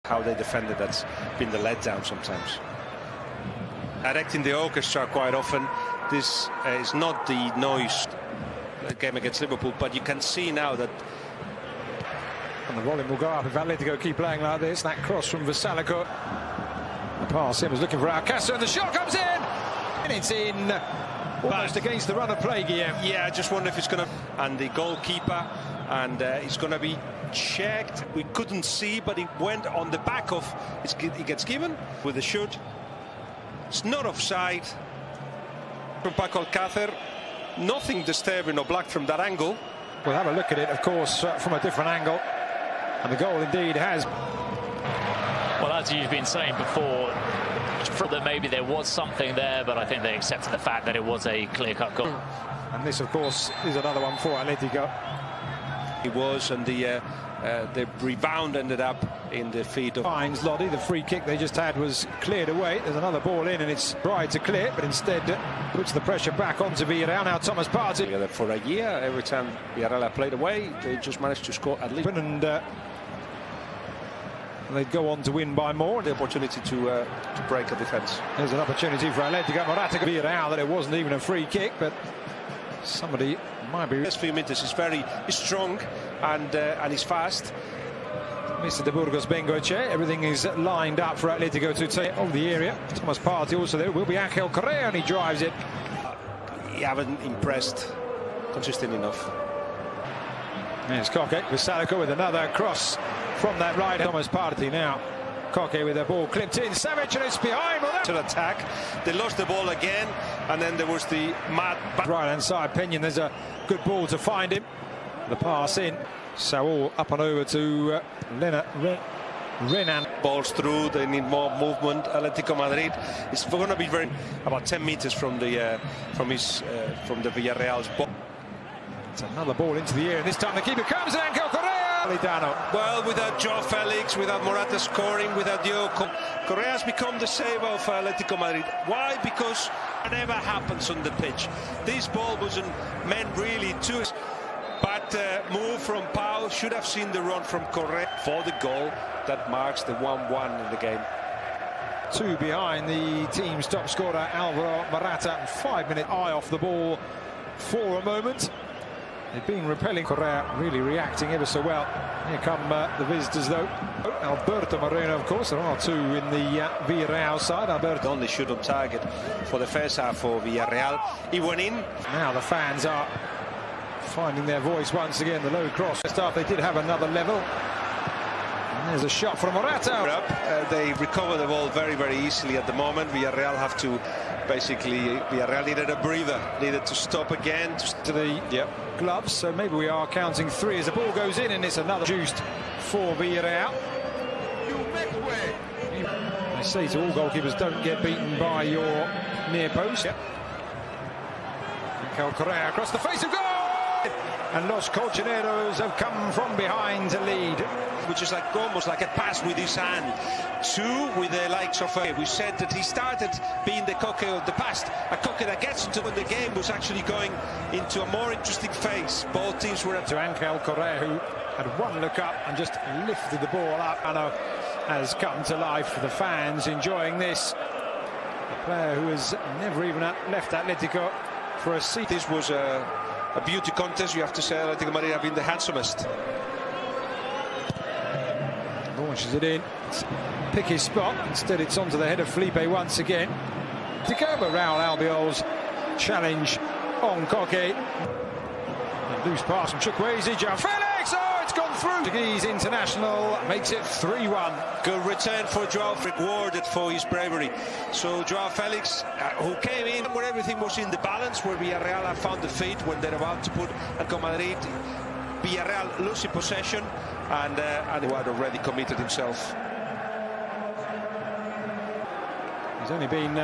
How they defended, that's been the letdown sometimes. Directing the orchestra quite often. This is not the noise game against Liverpool, but you can see now that. And the volume will go up if Atletico keep playing like this. That cross from Vasalico. The pass, he was looking for Alcácer, and the shot comes in! And it's in, almost against the run of play, Guillaume. Yeah, I just wonder if it's going to. And the goalkeeper, and it's going to be checked. We couldn't see, but it went on the back of. It gets given with a shoot. It's not offside. From Paco Alcácer, nothing disturbing or blocked from that angle. We'll have a look at it, of course, from a different angle. And the goal indeed has. Well, as you've been saying before, that maybe there was something there, but I think they accepted the fact that it was a clear-cut goal. And this, of course, is another one for Atletico. It was, and the rebound ended up in the feet of Hines Lodi. The free kick they just had was cleared away. There's another ball in, and it's tried to clear, but instead puts the pressure back onto Villarreal. Now Thomas Partey. For a year, every time Villarreal played away, they just managed to score at least. And they'd go on to win by more. The opportunity to break a defence. There's an opportunity for Atletico Morata to Villarreal that it wasn't even a free kick, but somebody might be. This few meters is very strong and he's fast. Mr. De Burgos Bengoche, everything is lined up for Atletico to take over the area. Thomas Partey also there. Will be Ángel Correa, and he drives it. You haven't impressed consistent enough. There's Koke, Vasalico with another cross from that right. Thomas Partey now. Koke with the ball clipped in. Savage, and it's behind. Well, to attack. They lost the ball again, and then there was the mad. Right hand side, Peña. There's a good ball to find him. The pass in. Saul up and over to Renan. Balls through. They need more movement. Atletico Madrid is going to be about 10 meters from the from the Villarreal's ball. It's another ball into the air, and this time the keeper comes, and Ángel Correa. Well, without João Felix, without Morata scoring, without Diogo, Correa has become the saver of Atletico Madrid. Why? Because whatever happens on the pitch, this ball wasn't meant really to. But move from Pau, should have seen the run from Correa for the goal that marks the 1-1 in the game. 2 behind the team's top scorer Alvaro Morata. 5-minute eye off the ball for a moment. They've been repelling. Correa really reacting ever so well. Here come the visitors though. Alberto Moreno, of course. There are 2 in the Villarreal side. Alberto only shoot on target for the first half for Villarreal. He went in. Now the fans are finding their voice once again. The low cross. First half they did have another level. And there's a shot from Morata. They recover the ball very, very easily at the moment. Villarreal have to Villarreal needed a breather, needed to stop again. To the gloves, so maybe we are counting 3 as the ball goes in, and it's another juiced for Villarreal. They say to all goalkeepers, don't get beaten by your near post. Ángel Correa across the face of goal! And Los Colchoneros have come from behind to lead. Which is like almost like a pass with his hand. 2 with the likes of we said that he started being the Koke of the past. A Koke that gets into when the game was actually going into a more interesting phase. Both teams were up to Ángel Correa, who had one look up and just lifted the ball up. And has come to life for the fans enjoying this. A player who has never even left Atletico for a seat. This was a beauty contest. You have to say Atletico Madrid have been the handsomest. Launches it in. Pick his spot. Instead it's onto the head of Felipe once again. To go, but Raul Albiol's challenge on Koke. Loose pass from Chukwueze. João Felix. Oh, it's gone through. Portuguese international makes it 3-1. Good return for João, rewarded for his bravery. So João Felix, who came in where everything was in the balance, where Villarreal have found the feet when they're about to put Atletico Madrid. Villarreal losing possession, and who had already committed himself. He's only been